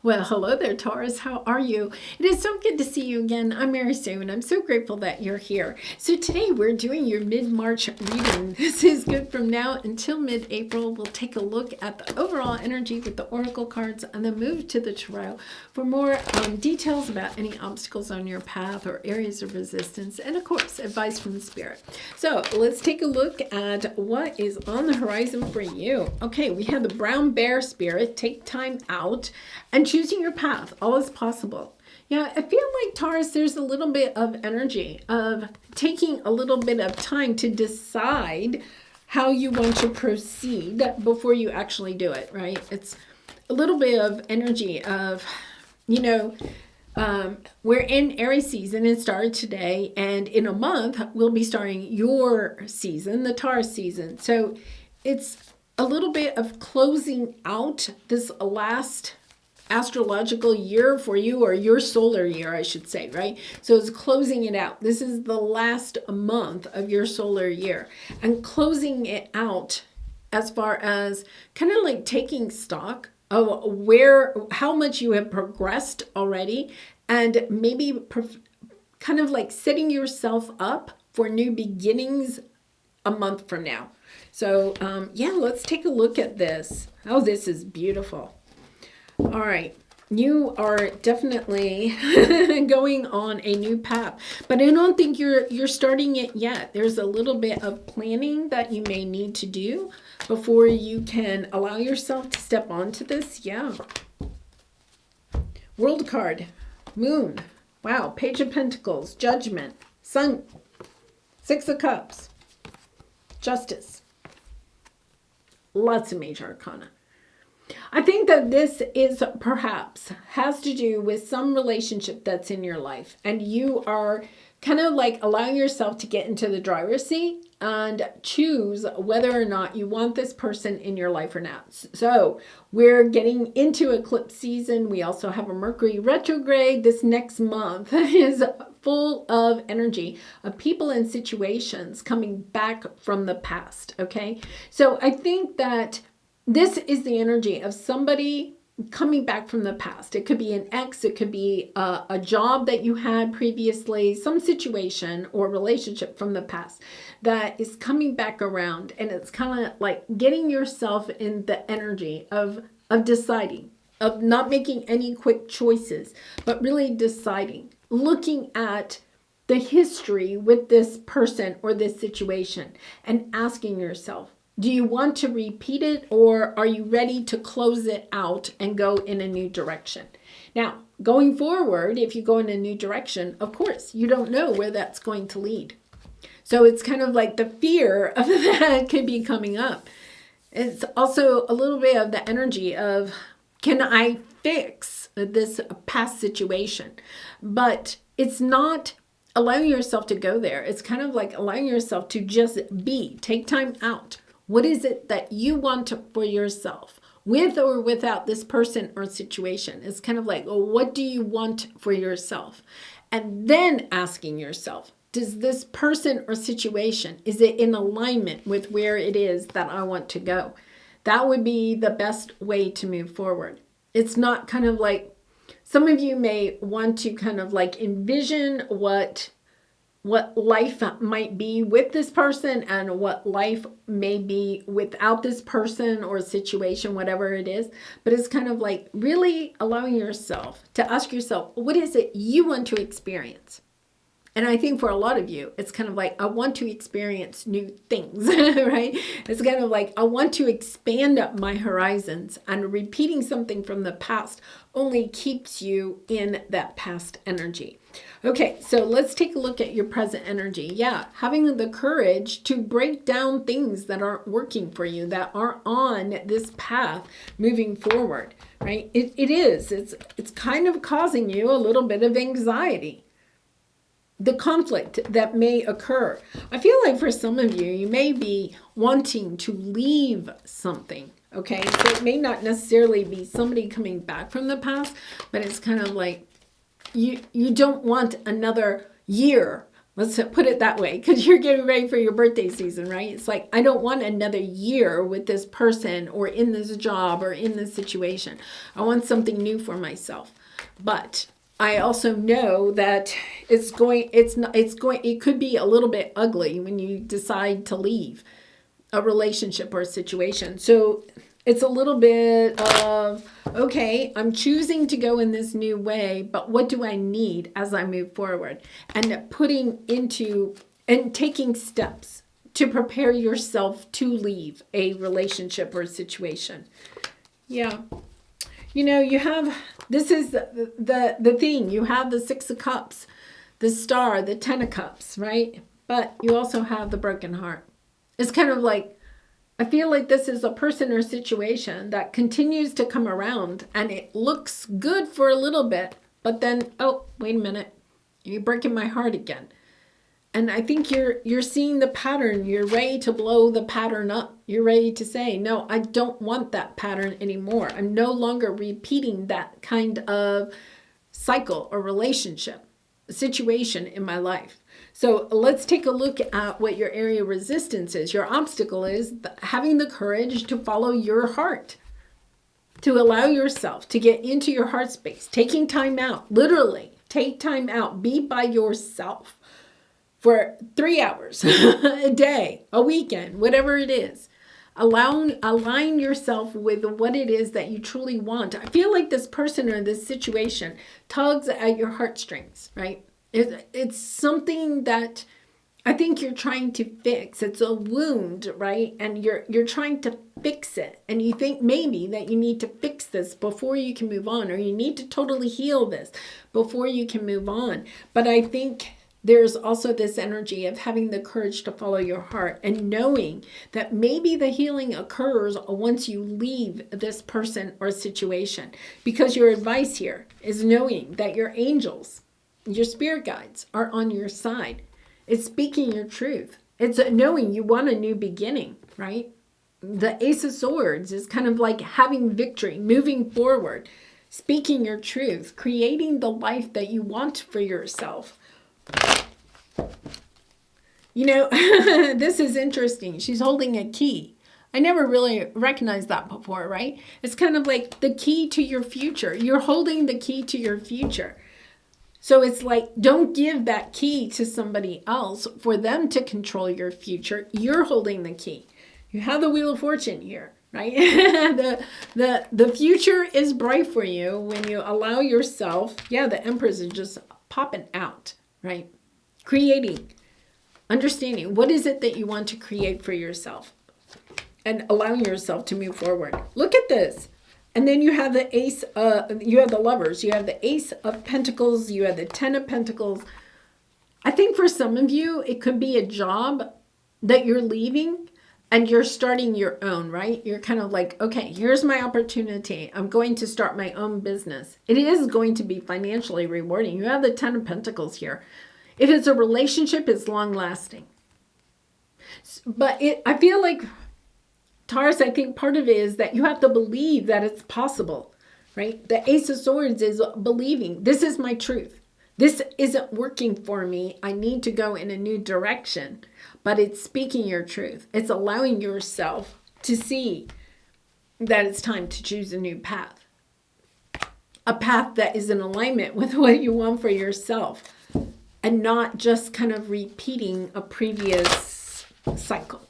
Well, hello there, Taurus. How are you? It is so good to see you again. I'm Mary Sue, and I'm so grateful that you're here. So today we're doing your mid-March reading. This is good from now until mid-April. We'll take a look at the overall energy with the oracle cards and then move to the tarot for more details about any obstacles on your path or areas of resistance, and of course, advice from the spirit. So let's take a look at what is on the horizon for you. Okay, we have the brown bear spirit. Take time out and choosing your path, all is possible. Yeah, I feel like, Taurus, there's a little bit of energy of taking a little bit of time to decide how you want to proceed before you actually do it, right? It's a little bit of energy of, we're in Aries season. It started today, and in a month, we'll be starting your season, the Taurus season. So it's a little bit of closing out this last astrological year for you, or your solar year, I should say, right? So it's closing it out. This is the last month of your solar year, and closing it out as far as kind of like taking stock of how much you have progressed already, and maybe kind of like setting yourself up for new beginnings a month from now. So yeah, let's take a look at this. Oh, this is beautiful. All right, you are definitely going on a new path, but I don't think you're starting it yet. There's a little bit of planning that you may need to do before you can allow yourself to step onto this. Yeah. World card, Moon. Wow, Page of Pentacles, Judgment, Sun, Six of Cups, Justice. Lots of major arcana. I think that this is perhaps has to do with some relationship that's in your life, and you are kind of like allowing yourself to get into the driver's seat and choose whether or not you want this person in your life or not. So we're getting into eclipse season. We also have a Mercury retrograde. This next month is full of energy of people and situations coming back from the past. Okay, so I think that this is the energy of somebody coming back from the past. It could be an ex, it could be a job that you had previously, some situation or relationship from the past that is coming back around, and it's kind of like getting yourself in the energy of deciding, of not making any quick choices, but really deciding, looking at the history with this person or this situation and asking yourself, do you want to repeat it, or are you ready to close it out and go in a new direction? Now, going forward, if you go in a new direction, of course, you don't know where that's going to lead. So it's kind of like the fear of that could be coming up. It's also a little bit of the energy of, can I fix this past situation? But it's not allowing yourself to go there. It's kind of like allowing yourself to just be, take time out. What is it that you want for yourself, with or without this person or situation? It's kind of like, well, what do you want for yourself? And then asking yourself, does this person or situation, is it in alignment with where it is that I want to go? That would be the best way to move forward. It's not kind of like, some of you may want to kind of like envision what life might be with this person and what life may be without this person or situation, whatever it is. But it's kind of like really allowing yourself to ask yourself, what is it you want to experience? And I think for a lot of you, it's kind of like, I want to experience new things, right? It's kind of like, I want to expand up my horizons, and repeating something from the past only keeps you in that past energy. Okay, so let's take a look at your present energy. Yeah, having the courage to break down things that aren't working for you, that aren't on this path moving forward, right? It's kind of causing you a little bit of anxiety. The conflict that may occur. I feel like for some of you, you may be wanting to leave something, okay? So it may not necessarily be somebody coming back from the past, but it's kind of like you don't want another year Let's put it that way, because you're getting ready for your birthday season, right? It's like, I don't want another year with this person or in this job or in this situation. I want something new for myself. But I also know that it could be a little bit ugly when you decide to leave a relationship or a situation. So it's a little bit of, okay, I'm choosing to go in this new way, but what do I need as I move forward? And putting into and taking steps to prepare yourself to leave a relationship or a situation. Yeah. You know, you have, this is the thing. You have the Six of Cups, the Star, the Ten of Cups, right? But you also have the broken heart. It's kind of like, I feel like this is a person or situation that continues to come around and it looks good for a little bit, but then, oh, wait a minute, you're breaking my heart again. And I think you're seeing the pattern. You're ready to blow the pattern up. You're ready to say, no, I don't want that pattern anymore. I'm no longer repeating that kind of cycle or relationship, situation in my life. So let's take a look at what your area of resistance is. Your obstacle is having the courage to follow your heart, to allow yourself to get into your heart space, taking time out, literally take time out, be by yourself for 3 hours a day, a weekend, whatever it is. Align yourself with what it is that you truly want. I feel like this person or this situation tugs at your heartstrings, right? It's something that I think you're trying to fix. It's a wound, right? And you're trying to fix it. And you think maybe that you need to fix this before you can move on, or you need to totally heal this before you can move on. But I think there's also this energy of having the courage to follow your heart and knowing that maybe the healing occurs once you leave this person or situation. Because your advice here is knowing that your angels, your spirit guides are on your side. It's speaking your truth. It's knowing you want a new beginning, right? The Ace of Swords is kind of like having victory, moving forward, speaking your truth, creating the life that you want for yourself. You know, this is interesting. She's holding a key. I never really recognized that before, right? It's kind of like the key to your future. You're holding the key to your future. So it's like, don't give that key to somebody else for them to control your future. You're holding the key. You have the Wheel of Fortune here, right? the future is bright for you when you allow yourself. Yeah, the Empress is just popping out, right? Creating, understanding what is it that you want to create for yourself and allowing yourself to move forward. Look at this. And then you have the Ace, you have the Lovers, you have the Ace of Pentacles, you have the Ten of Pentacles. I think for some of you, it could be a job that you're leaving and you're starting your own, right? You're kind of like, okay, here's my opportunity. I'm going to start my own business. It is going to be financially rewarding. You have the Ten of Pentacles here. If it's a relationship, it's long lasting. But I feel like, Taurus, I think part of it is that you have to believe that it's possible, right? The Ace of Swords is believing, this is my truth. This isn't working for me. I need to go in a new direction. But it's speaking your truth. It's allowing yourself to see that it's time to choose a new path. A path that is in alignment with what you want for yourself. And not just kind of repeating a previous cycle.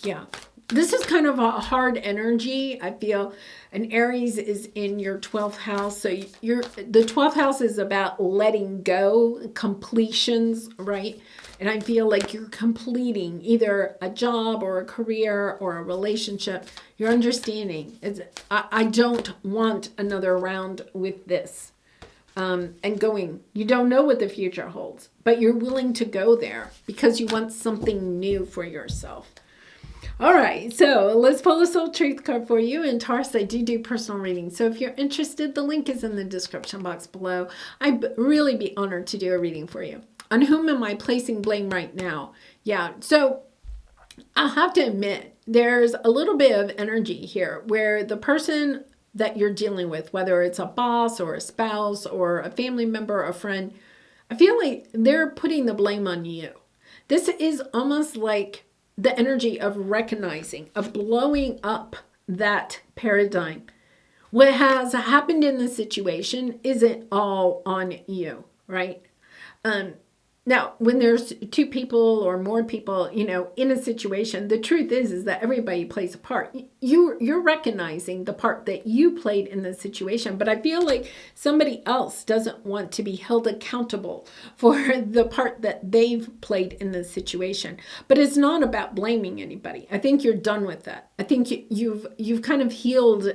Yeah. This is kind of a hard energy. I feel an Aries is in your 12th house. So the 12th house is about letting go, completions, right? And I feel like you're completing either a job or a career or a relationship. You're understanding. I don't want another round with this. And going. You don't know what the future holds, but you're willing to go there because you want something new for yourself. All right, so let's pull a soul truth card for you. And Taurus, I do personal readings. So if you're interested, the link is in the description box below. I'd really be honored to do a reading for you. On whom am I placing blame right now? Yeah, so I have to admit, there's a little bit of energy here where the person that you're dealing with, whether it's a boss or a spouse or a family member or a friend, I feel like they're putting the blame on you. This is almost like the energy of recognizing, of blowing up that paradigm. What has happened in the situation isn't all on you, right? Now, when there's two people or more people, in a situation, the truth is that everybody plays a part. You're recognizing the part that you played in the situation, but I feel like somebody else doesn't want to be held accountable for the part that they've played in the situation. But it's not about blaming anybody. I think you're done with that. I think you've kind of healed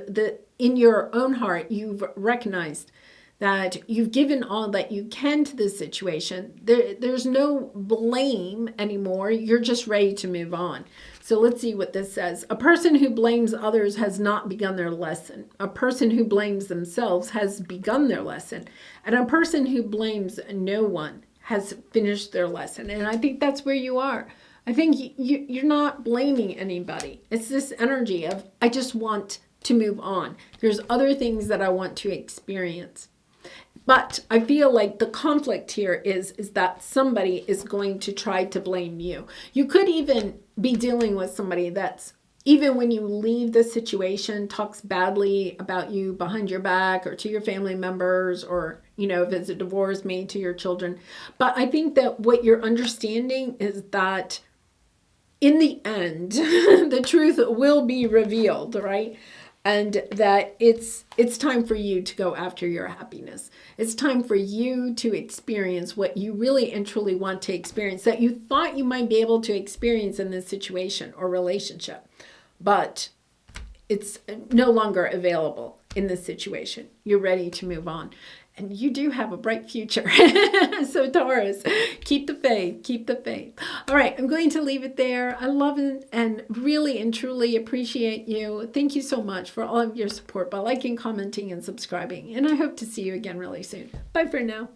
in your own heart. You've recognized that you've given all that you can to this situation. There's no blame anymore. You're just ready to move on. So let's see what this says. A person who blames others has not begun their lesson. A person who blames themselves has begun their lesson. And a person who blames no one has finished their lesson. And I think that's where you are. I think you're not blaming anybody. It's this energy of, I just want to move on. There's other things that I want to experience. But I feel like the conflict here is that somebody is going to try to blame you. You could even be dealing with somebody that's, even when you leave the situation, talks badly about you behind your back or to your family members, or, if it's a divorce made to your children. But I think that what you're understanding is that in the end, the truth will be revealed, right? And that it's time for you to go after your happiness. It's time for you to experience what you really and truly want to experience, that you thought you might be able to experience in this situation or relationship. But it's no longer available in this situation. You're ready to move on. And you do have a bright future. So Taurus, keep the faith, keep the faith. All right, I'm going to leave it there. I love and really and truly appreciate you. Thank you so much for all of your support by liking, commenting, and subscribing. And I hope to see you again really soon. Bye for now.